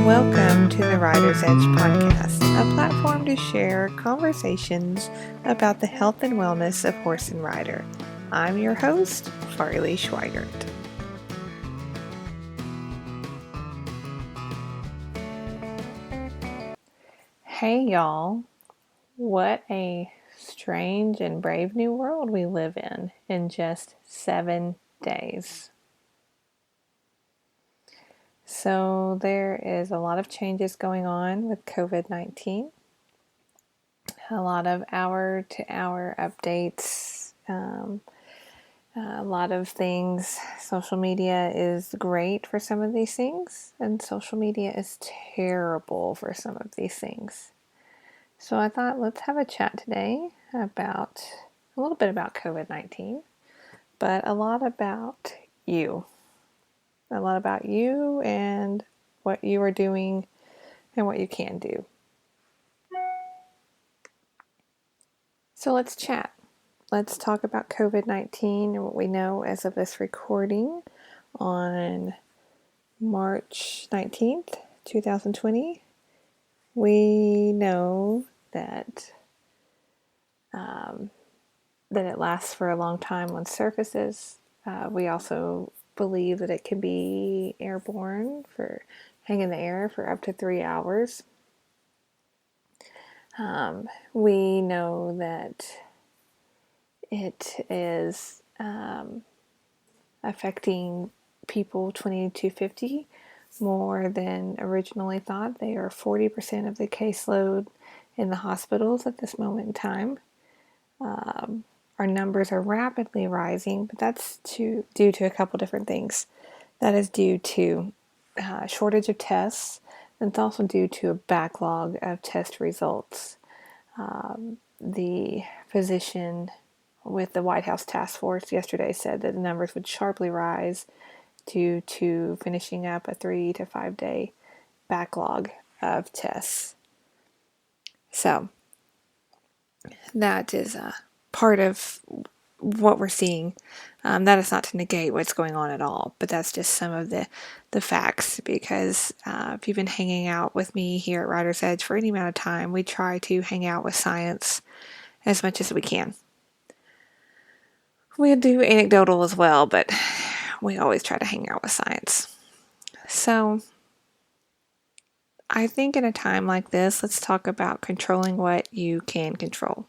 Welcome to the Rider's Edge podcast, a platform to share conversations about the health and wellness of horse and rider. I'm your host, Farley Schweigert. Hey y'all, what a strange and brave new world we live in just 7 days. So there is a lot of changes going on with COVID-19. A lot of hour-to-hour updates, a lot of things. Social media is great for some of these things, and social media is terrible for some of these things. So I thought let's have a chat today about a little bit about COVID-19, but a lot about you. A lot about you and what you are doing and what you can do. So let's chat. Let's talk about COVID-19 and what we know as of this recording on March 19th, 2020. We know that it lasts for a long time on surfaces. We also believe that it can be airborne, for hang in the air for up to 3 hours. We know that it is affecting people 20 to 50 more than originally thought. They are 40% of the caseload in the hospitals at this moment in time. Our numbers are rapidly rising, but that's due to a couple different things. That is due to shortage of tests, and it's also due to a backlog of test results. The physician with the White House task force yesterday said that the numbers would sharply rise due to finishing up a 3 to 5 day backlog of tests. So that is a part of what we're seeing. That is not to negate what's going on at all, but that's just some of the facts, because if you've been hanging out with me here at Rider's Edge for any amount of time, we try to hang out with science as much as we can. We do anecdotal as well, but we always try to hang out with science. So I think in a time like this, let's talk about controlling what you can control.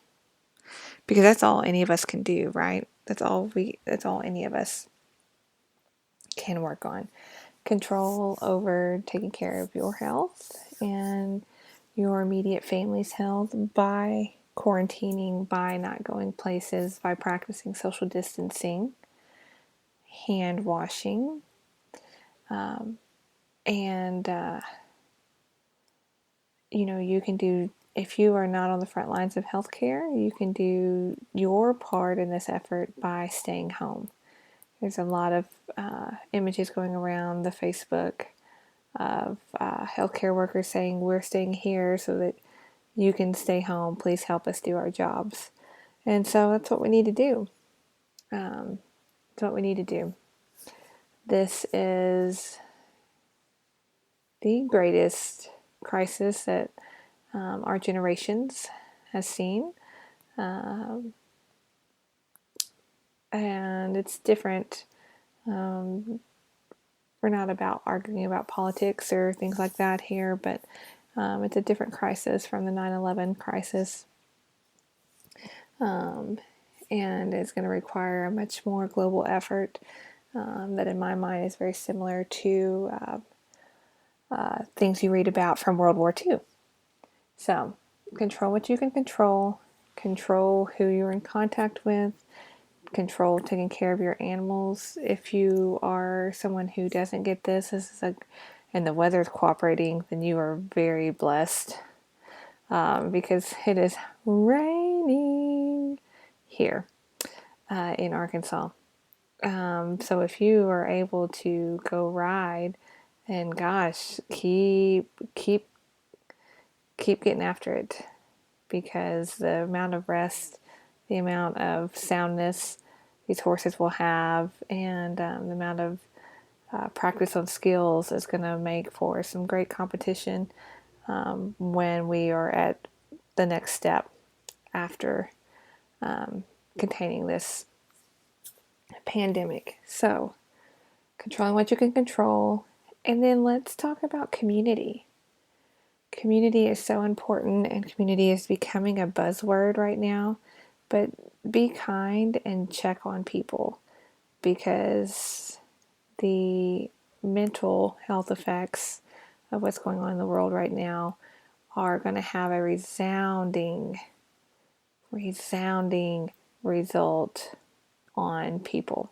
Because that's all any of us can do, right? That's all any of us can work on. Control over taking care of your health and your immediate family's health by quarantining, by not going places, by practicing social distancing, hand washing, and you can do, if you are not on the front lines of healthcare, you can do your part in this effort by staying home. There's a lot of images going around the Facebook of healthcare workers saying, we're staying here so that you can stay home. Please help us do our jobs. And so that's what we need to do. This is the greatest crisis that our generations has seen. And it's different. We're not about arguing about politics or things like that here, but it's a different crisis from the 9/11 crisis. And it's going to require a much more global effort that in my mind is very similar to things you read about from World War II. So control what you can control who you're in contact with, control taking care of your animals. If you are someone who doesn't get this and the weather is cooperating, then you are very blessed because it is raining here in Arkansas. So if you are able to go ride, and gosh, keep getting after it, because the amount of rest, the amount of soundness these horses will have, and the amount of practice on skills is going to make for some great competition when we are at the next step after containing this pandemic. So, controlling what you can control. And then let's talk about community. Community is so important, and community is becoming a buzzword right now. But be kind and check on people, because the mental health effects of what's going on in the world right now are going to have a resounding result on people,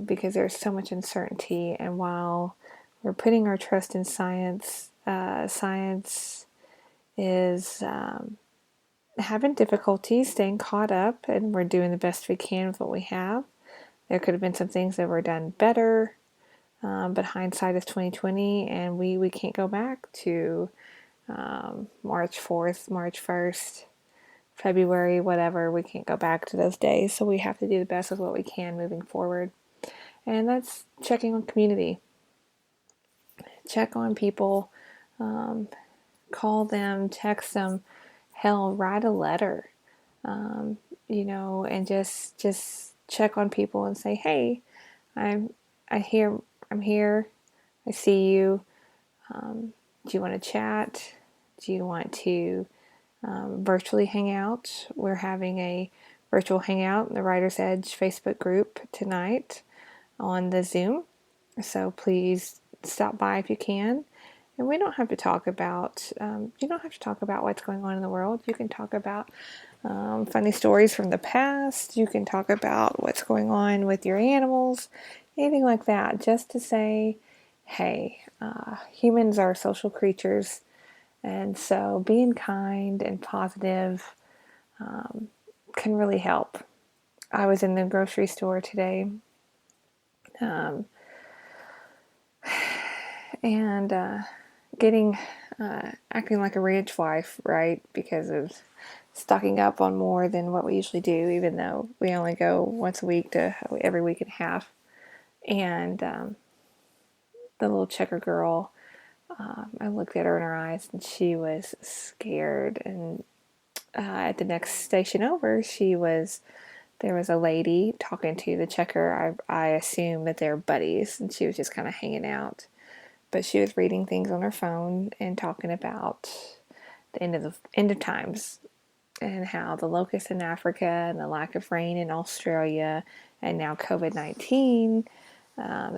because there's so much uncertainty. And while we're putting our trust in science, science is having difficulty staying caught up, and we're doing the best we can with what we have. There could have been some things that were done better, but hindsight is 2020, and we can't go back to March 4th, March 1st, February, whatever. We can't go back to those days, so we have to do the best with what we can moving forward. And that's checking on community. Check on people, call them, text them, hell, write a letter, and just check on people and say, hey, I'm here, I see you. Do you want to chat? Do you want to virtually hang out? We're having a virtual hangout in the Writer's Edge Facebook group tonight on the Zoom. So please stop by if you can. And we don't have to talk about, you don't have to talk about what's going on in the world. You can talk about funny stories from the past. You can talk about what's going on with your animals, anything like that, just to say, hey, humans are social creatures. And so being kind and positive can really help. I was in the grocery store today, and getting acting like a ranch wife, right? Because of stocking up on more than what we usually do, even though we only go once a week to every week and a half. And the little checker girl, I looked at her in her eyes, and she was scared. And at the next station over, there was a lady talking to the checker. I assume that they're buddies, and she was just kind of hanging out. But she was reading things on her phone and talking about the end of times, and how the locusts in Africa and the lack of rain in Australia, and now COVID-19,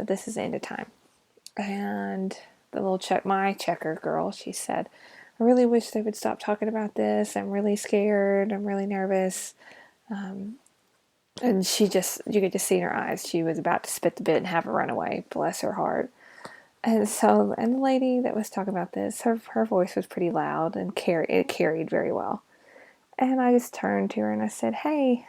this is the end of time. And the my checker girl, she said, I really wish they would stop talking about this. I'm really scared. I'm really nervous. And you could just see in her eyes, she was about to spit the bit and have a runaway. Bless her heart. And the lady that was talking about this, her voice was pretty loud, and it carried very well. And I just turned to her and I said, hey,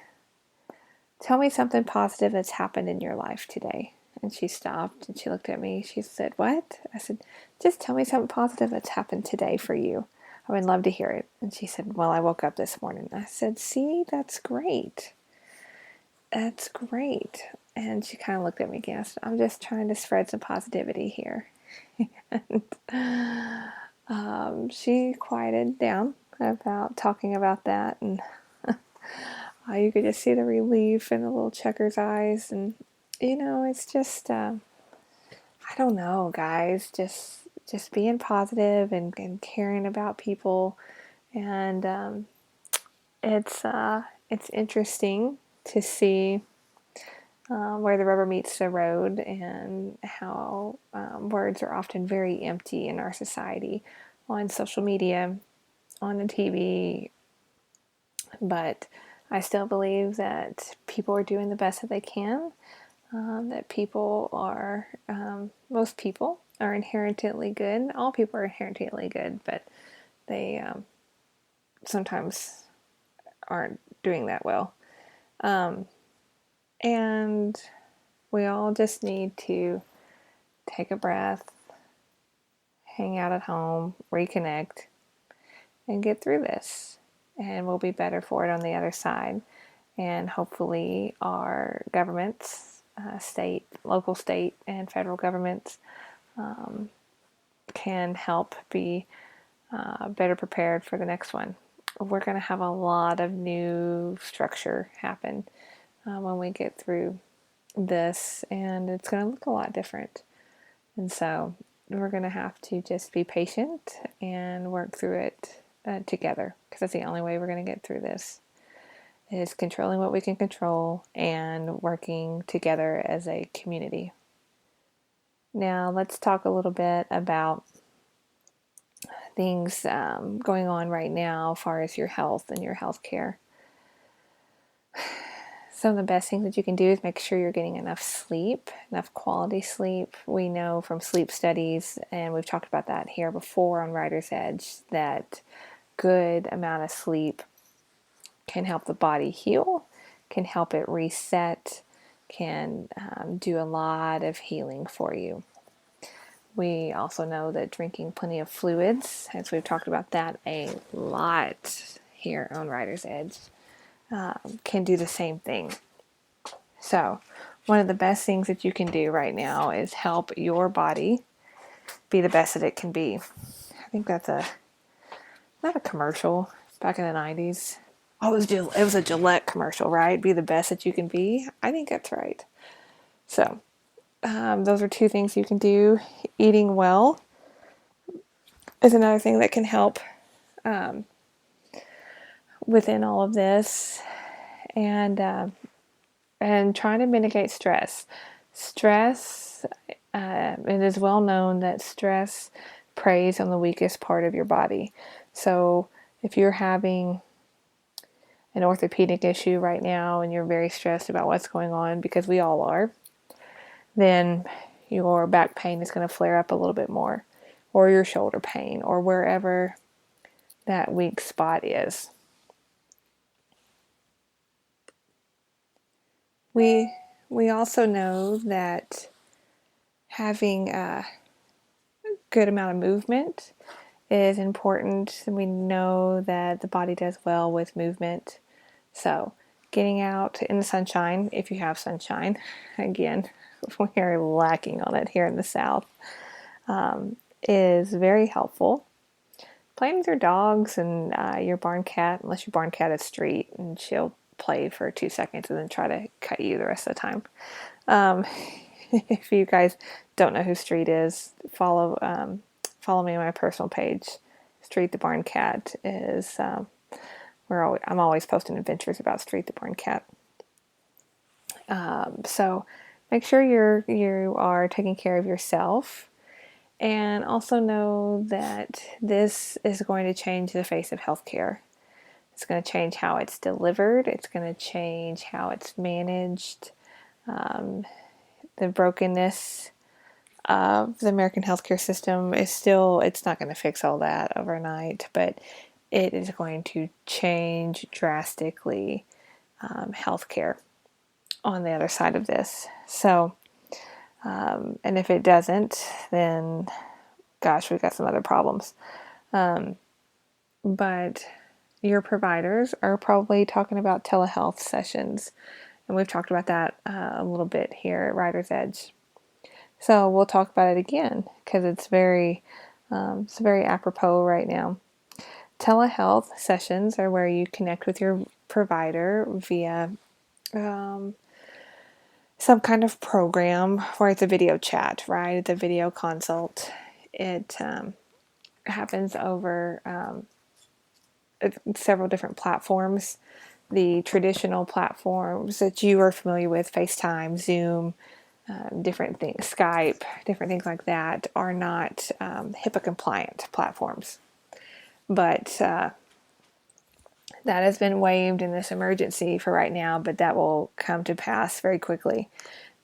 tell me something positive that's happened in your life today. And she stopped and she looked at me. She said, what? I said, just tell me something positive that's happened today for you. I would love to hear it. And she said, well, I woke up this morning. I said, see, that's great. That's great. And she kind of looked at me again. I said, I'm just trying to spread some positivity here. And she quieted down about talking about that. And you could just see the relief in the little checker's eyes. And, it's just, I don't know, guys, just being positive and caring about people. And it's interesting to see where the rubber meets the road, and how words are often very empty in our society, on social media, on the TV. But I still believe that people are doing the best that they can, that most people are inherently good. All people are inherently good, but they sometimes aren't doing that well. And we all just need to take a breath, hang out at home, reconnect, and get through this. And we'll be better for it on the other side. And hopefully our governments local, state, and federal governments can help be better prepared for the next one. We're going to have a lot of new structure happen when we get through this, and it's going to look a lot different. And so we're going to have to just be patient and work through it together, because that's the only way we're going to get through this, is controlling what we can control and working together as a community. Now let's talk a little bit about things going on right now as far as your health and your health care. Some of the best things that you can do is make sure you're getting enough sleep, enough quality sleep. We know from sleep studies, and we've talked about that here before on Writer's Edge, that good amount of sleep can help the body heal, can help it reset, can do a lot of healing for you. We also know that drinking plenty of fluids, as we've talked about that a lot here on Writer's Edge, can do the same thing. So, one of the best things that you can do right now is help your body be the best that it can be. I think that's not a commercial back in the 90s. Oh, it was a Gillette commercial, right? Be the best that you can be. I think that's right. So, those are two things you can do. Eating well is another thing that can help within all of this, and trying to mitigate stress. It is well known that stress preys on the weakest part of your body. So if you're having an orthopedic issue right now and you're very stressed about what's going on, because we all are, then your back pain is going to flare up a little bit more, or your shoulder pain, or wherever that weak spot is. We also know that having a good amount of movement is important. We know that the body does well with movement. So getting out in the sunshine, if you have sunshine, again, we are lacking on it here in the South, is very helpful. Playing with your dogs and your barn cat, unless your barn cat is street, and she'll play for 2 seconds and then try to cut you the rest of the time. If you guys don't know who Street is, follow me on my personal page. Street the Barn Cat is I'm always posting adventures about Street the Barn Cat. So make sure you are taking care of yourself, and also know that this is going to change the face of healthcare. It's going to change how it's delivered. It's going to change how it's managed. The brokenness of the American healthcare system is it's not going to fix all that overnight, but it is going to change drastically healthcare on the other side of this. So, and if it doesn't, then gosh, we've got some other problems. But your providers are probably talking about telehealth sessions, and we've talked about that a little bit here at Writer's Edge. So we'll talk about it again because it's very apropos right now. Telehealth sessions are where you connect with your provider via some kind of program where it's a video chat, right? It's a video consult. It happens over several different platforms. The traditional platforms that you are familiar with, FaceTime, Zoom, different things, Skype, different things like that, are not HIPAA compliant platforms. But that has been waived in this emergency for right now, but that will come to pass very quickly.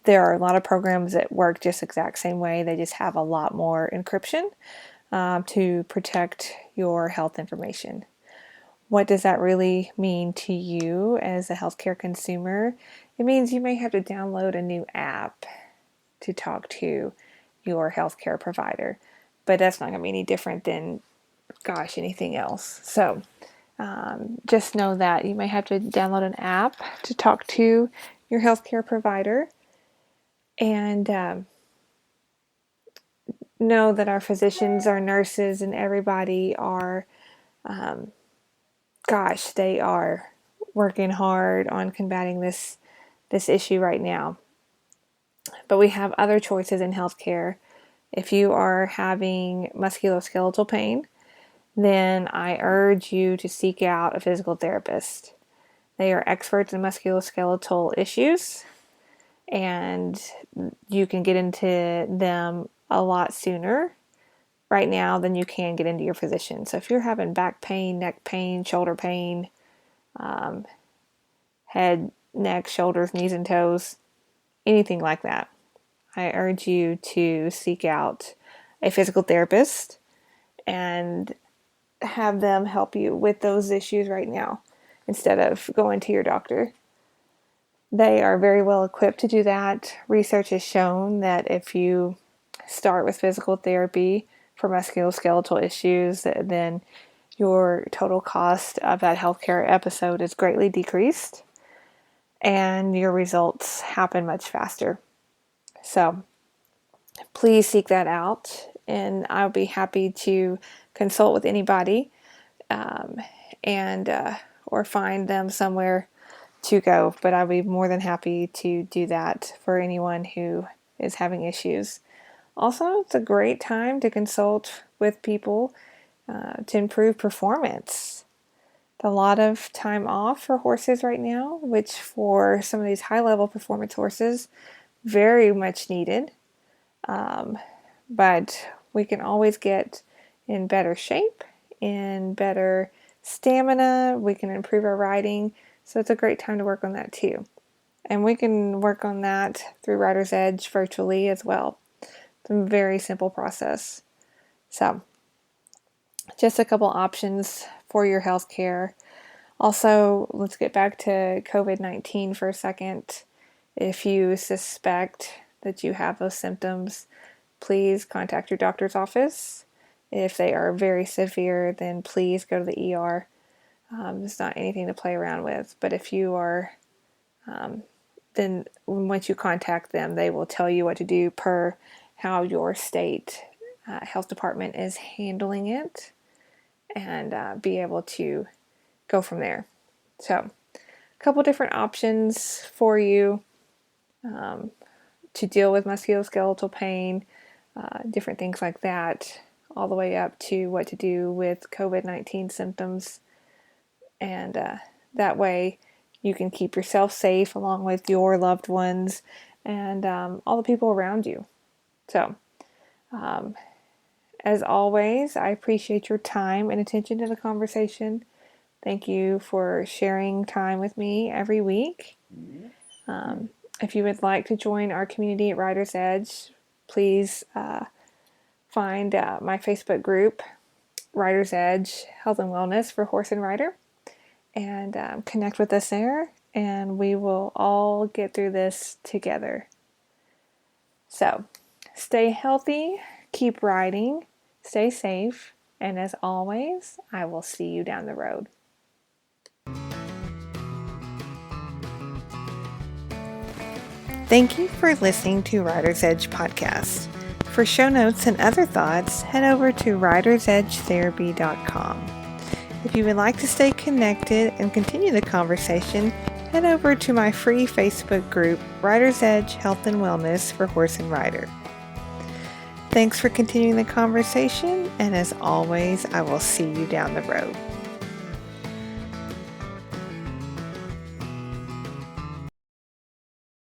There are a lot of programs that work just exact same way. They just have a lot more encryption to protect your health information. What does that really mean to you as a healthcare consumer? It means you may have to download a new app to talk to your healthcare provider, but that's not going to be any different than, anything else. So just know that you may have to download an app to talk to your healthcare provider, And know that our physicians, our nurses, and everybody are, they are working hard on combating this issue right now. But we have other choices in healthcare. If you are having musculoskeletal pain, then I urge you to seek out a physical therapist. They are experts in musculoskeletal issues, and you can get into them a lot sooner right now than you can get into your physician. So if you're having back pain, neck pain, shoulder pain, head, neck, shoulders, knees, and toes, anything like that, I urge you to seek out a physical therapist and have them help you with those issues right now instead of going to your doctor. They are very well equipped to do that. Research has shown that if you start with physical therapy for musculoskeletal issues, then your total cost of that healthcare episode is greatly decreased and your results happen much faster. So please seek that out, and I'll be happy to consult with anybody and or find them somewhere to go. But I'll be more than happy to do that for anyone who is having issues. Also, it's a great time to consult with people to improve performance. A lot of time off for horses right now, which for some of these high-level performance horses, very much needed. But we can always get in better shape, in better stamina. We can improve our riding. So it's a great time to work on that too. And we can work on that through Rider's Edge virtually as well. It's a very simple process. So just a couple options for your health care. Also, let's get back to COVID-19 for a second. If you suspect that you have those symptoms, please contact your doctor's office. If they are very severe, then please go to the ER. It's not anything to play around with. But if you are, then once you contact them, they will tell you what to do per how your state health department is handling it, and be able to go from there. So, a couple different options for you to deal with musculoskeletal pain, different things like that, all the way up to what to do with COVID-19 symptoms. And that way you can keep yourself safe along with your loved ones and all the people around you. So, as always, I appreciate your time and attention to the conversation. Thank you for sharing time with me every week. If you would like to join our community at Rider's Edge, please find my Facebook group, Rider's Edge Health and Wellness for Horse and Rider, and connect with us there, and we will all get through this together. So, stay healthy, keep riding, stay safe, and as always, I will see you down the road. Thank you for listening to Rider's Edge Podcast. For show notes and other thoughts, head over to ridersedgetherapy.com. If you would like to stay connected and continue the conversation, head over to my free Facebook group, Rider's Edge Health and Wellness for Horse and Rider. Thanks for continuing the conversation, and as always, I will see you down the road.